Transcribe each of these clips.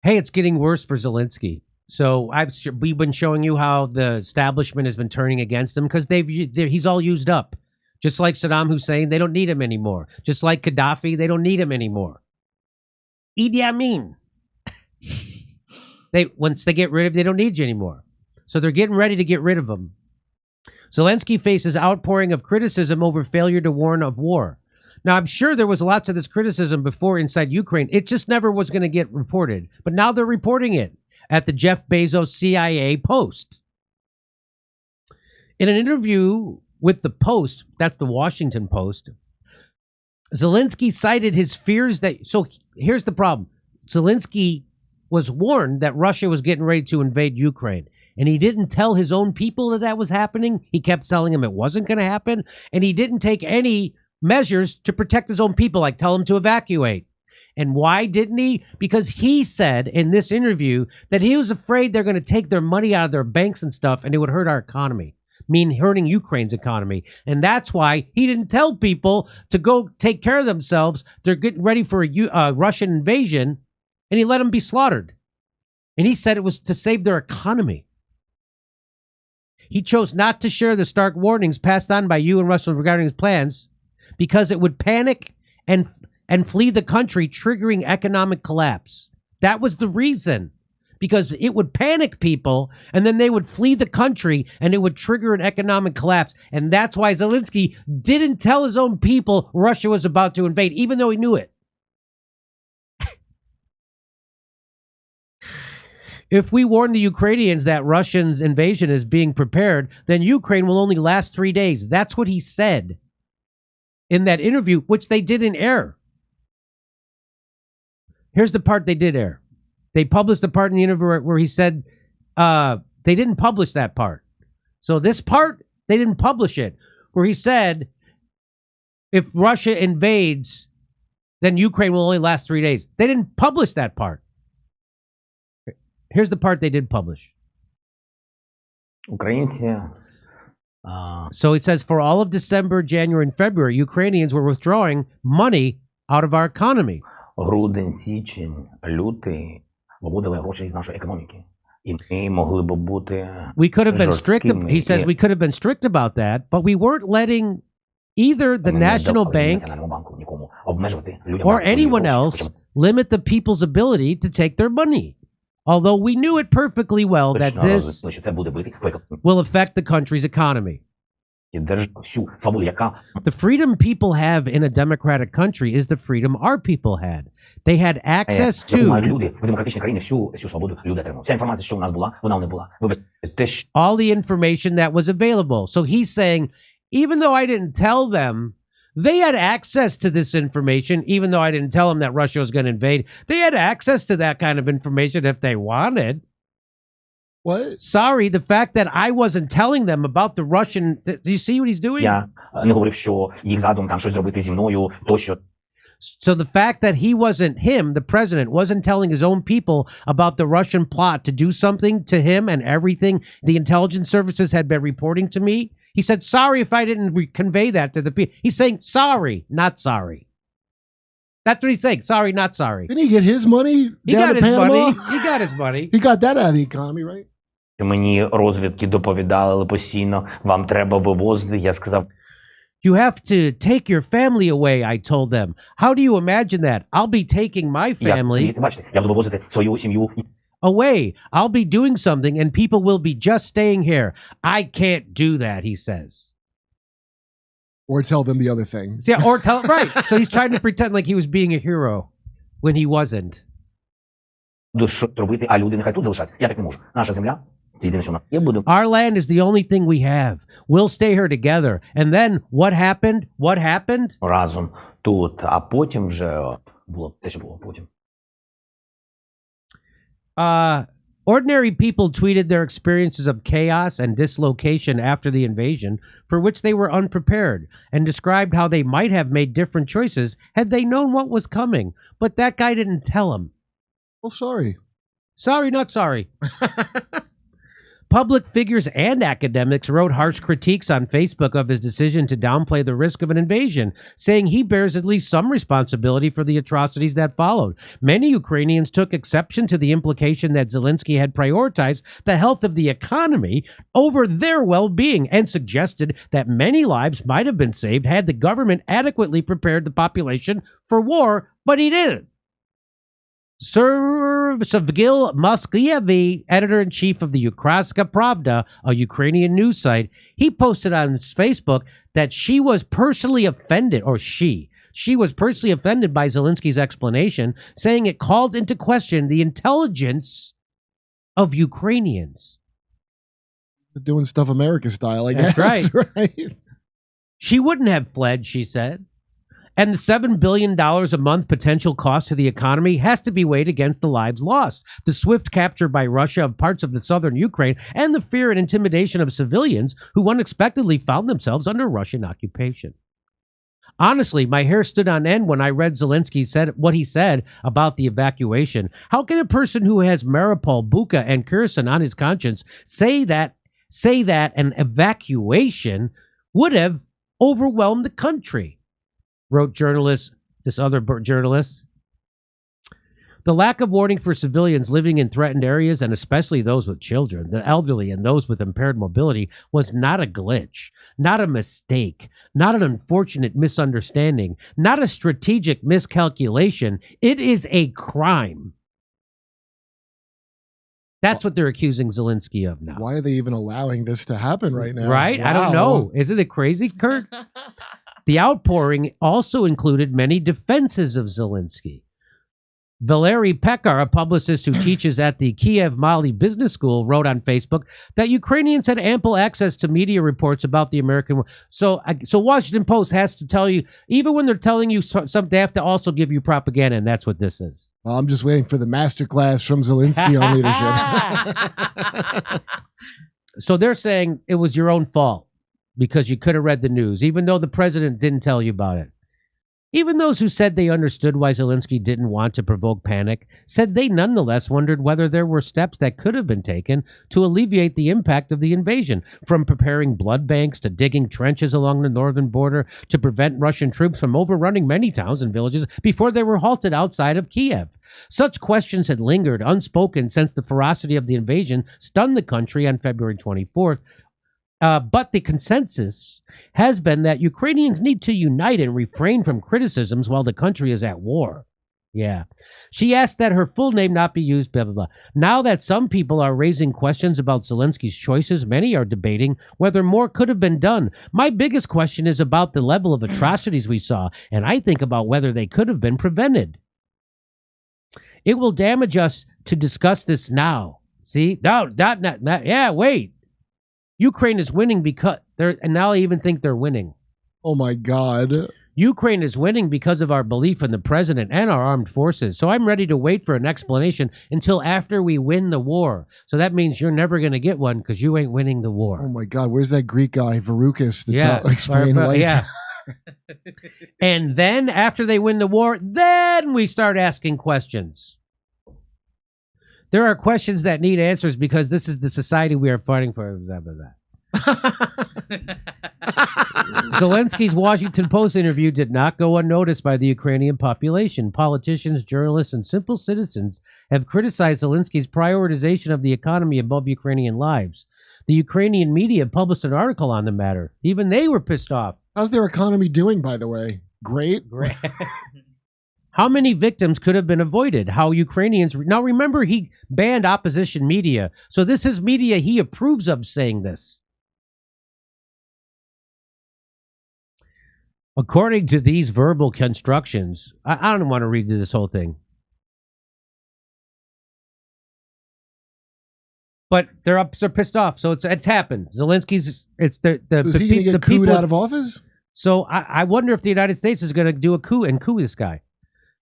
Hey, it's getting worse for Zelensky. So we've been showing you how the establishment has been turning against him because he's all used up. Just like Saddam Hussein, they don't need him anymore. Just like Gaddafi, they don't need him anymore. Idi Amin. Once they get rid of, they don't need you anymore. So they're getting ready to get rid of him. Zelensky faces outpouring of criticism over failure to warn of war. Now, I'm sure there was lots of this criticism before inside Ukraine. It just never was going to get reported. But now they're reporting it at the Jeff Bezos CIA Post. In an interview with the Post, that's the Washington Post, Zelensky cited his fears that... So here's the problem. Zelensky was warned that Russia was getting ready to invade Ukraine. And he didn't tell his own people that was happening. He kept telling them it wasn't going to happen. And he didn't take any measures to protect his own people, like tell them to evacuate. And why didn't he? Because he said in this interview that he was afraid they're going to take their money out of their banks and stuff, and it would hurt our economy, hurting Ukraine's economy. And that's why he didn't tell people to go take care of themselves. They're getting ready for a Russian invasion, and he let them be slaughtered. And he said it was to save their economy. He chose not to share the stark warnings passed on by you and Russell regarding his plans because it would panic and flee the country, triggering economic collapse. That was the reason. Because it would panic people, and then they would flee the country, and it would trigger an economic collapse. And that's why Zelensky didn't tell his own people Russia was about to invade, even though he knew it. If we warn the Ukrainians that Russia's invasion is being prepared, then Ukraine will only last 3 days. That's what he said in that interview, which they didn't air. Here's the part they did air. They published the part in the interview where he said they didn't publish that part. So this part, they didn't publish it, where he said if Russia invades, then Ukraine will only last 3 days. They didn't publish that part. Here's the part they did publish. So it says, for all of December, January, and February, Ukrainians were withdrawing money out of our economy. Грудень, січень, лютий виводили гроші із нашої економіки. І ми могли б бути жорсткими. He says we could have been strict about that, but we weren't letting either the National Bank or anyone else limit the people's ability to take their money. Although we knew it perfectly well that this will affect the country's economy. The freedom people have in a democratic country is the freedom our people had. They had access to all the information that was available. So he's saying, even though I didn't tell them, they had access to this information, even though I didn't tell them that Russia was going to invade. They had access to that kind of information if they wanted. What? Sorry, the fact that I wasn't telling them about the Russian... Do you see what he's doing? Я не говорив, що їх задум там щось зробити зі мною, тощо. So the fact that the president, wasn't telling his own people about the Russian plot to do something to him and everything the intelligence services had been reporting to me, he said, sorry if I didn't convey that to the people. He's saying, sorry, not sorry. That's what he's saying. Sorry, not sorry. Didn't he get his money? He got his money. He got his money. He got that out of the economy, right? Мені розвідки доповідали постійно, вам треба вивозити. Я сказав, you have to take your family away, I told them. How do you imagine that? I'll be taking my family away. I'll be doing something and people will be just staying here. I can't do that, he says. Or tell them the other thing. Yeah, or tell right. So he's trying to pretend like he was being a hero when he wasn't. Our land is the only thing we have. We'll stay here together. And then what happened? What happened? Разом тут, а потім вже було те, що було потім. Ordinary people tweeted their experiences of chaos and dislocation after the invasion, for which they were unprepared, and described how they might have made different choices had they known what was coming. But that guy didn't tell them. Well, sorry. Sorry, not sorry. Public figures and academics wrote harsh critiques on Facebook of his decision to downplay the risk of an invasion, saying he bears at least some responsibility for the atrocities that followed. Many Ukrainians took exception to the implication that Zelensky had prioritized the health of the economy over their well-being and suggested that many lives might have been saved had the government adequately prepared the population for war, but he didn't. Sergey Moskiev, editor-in-chief of the Ukrainska Pravda, a Ukrainian news site, he posted on his Facebook that she was personally offended by Zelensky's explanation, saying it called into question the intelligence of Ukrainians. Doing stuff America style, I guess. That's right. She wouldn't have fled, she said. And the $7 billion a month potential cost to the economy has to be weighed against the lives lost, the swift capture by Russia of parts of the southern Ukraine, and the fear and intimidation of civilians who unexpectedly found themselves under Russian occupation. Honestly, my hair stood on end when I read Zelensky said what he said about the evacuation. How can a person who has Mariupol, Bucha, and Kherson on his conscience say that an evacuation would have overwhelmed the country? Wrote this other journalist. The lack of warning for civilians living in threatened areas, and especially those with children, the elderly, and those with impaired mobility, was not a glitch, not a mistake, not an unfortunate misunderstanding, not a strategic miscalculation. It is a crime. That's what they're accusing Zelensky of now. Why are they even allowing this to happen right now? Right? Wow. I don't know. Isn't it crazy, Kurt? The outpouring also included many defenses of Zelensky. Valery Pekar, a publicist who teaches at the Kiev Mali Business School, wrote on Facebook that Ukrainians had ample access to media reports about the American war. So Washington Post has to tell you, even when they're telling you something, they have to also give you propaganda, and that's what this is. Well, I'm just waiting for the masterclass from Zelensky on leadership. So they're saying it was your own fault because you could have read the news, even though the president didn't tell you about it. Even those who said they understood why Zelensky didn't want to provoke panic said they nonetheless wondered whether there were steps that could have been taken to alleviate the impact of the invasion, from preparing blood banks to digging trenches along the northern border to prevent Russian troops from overrunning many towns and villages before they were halted outside of Kiev. Such questions had lingered unspoken since the ferocity of the invasion stunned the country on February 24th. But the consensus has been that Ukrainians need to unite and refrain from criticisms while the country is at war. Yeah. She asked that her full name not be used, blah, blah, blah. Now that some people are raising questions about Zelensky's choices, many are debating whether more could have been done. My biggest question is about the level of atrocities we saw, and I think about whether they could have been prevented. It will damage us to discuss this now. See? No, not, yeah, wait. Ukraine is winning because and now I even think they're winning. Oh my God. Ukraine is winning because of our belief in the president and our armed forces. So I'm ready to wait for an explanation until after we win the war. So that means you're never going to get one because you ain't winning the war. Oh my God. Where's that Greek guy, Varoukas, to explain life? Yeah. And then after they win the war, then we start asking questions. There are questions that need answers because this is the society we are fighting for. Zelensky's Washington Post interview did not go unnoticed by the Ukrainian population. Politicians, journalists, and simple citizens have criticized Zelensky's prioritization of the economy above Ukrainian lives. The Ukrainian media published an article on the matter. Even they were pissed off. How's their economy doing, by the way? Great. How many victims could have been avoided? How Ukrainians... Now, remember, he banned opposition media. So this is media he approves of saying this. According to these verbal constructions... I don't want to read this whole thing. But they're pissed off. So it's happened. Zelensky's... Is he going to get cooed out of office? So I wonder if the United States is going to do a coup and coup this guy.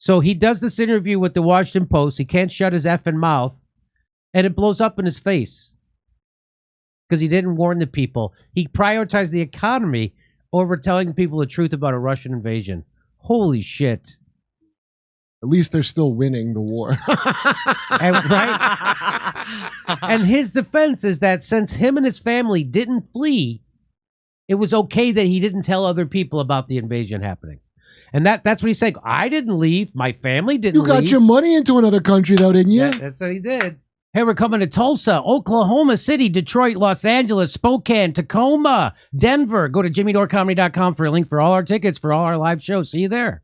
So he does this interview with the Washington Post. He can't shut his effing mouth. And it blows up in his face. Because he didn't warn the people. He prioritized the economy over telling people the truth about a Russian invasion. Holy shit. At least they're still winning the war. Right? And his defense is that since him and his family didn't flee, it was okay that he didn't tell other people about the invasion happening. And that's what he's saying. I didn't leave. My family didn't leave. You got your money into another country, though, didn't you? Yeah, that's what he did. Hey, we're coming to Tulsa, Oklahoma City, Detroit, Los Angeles, Spokane, Tacoma, Denver. Go to jimmydorecomedy.com for a link for all our tickets for all our live shows. See you there.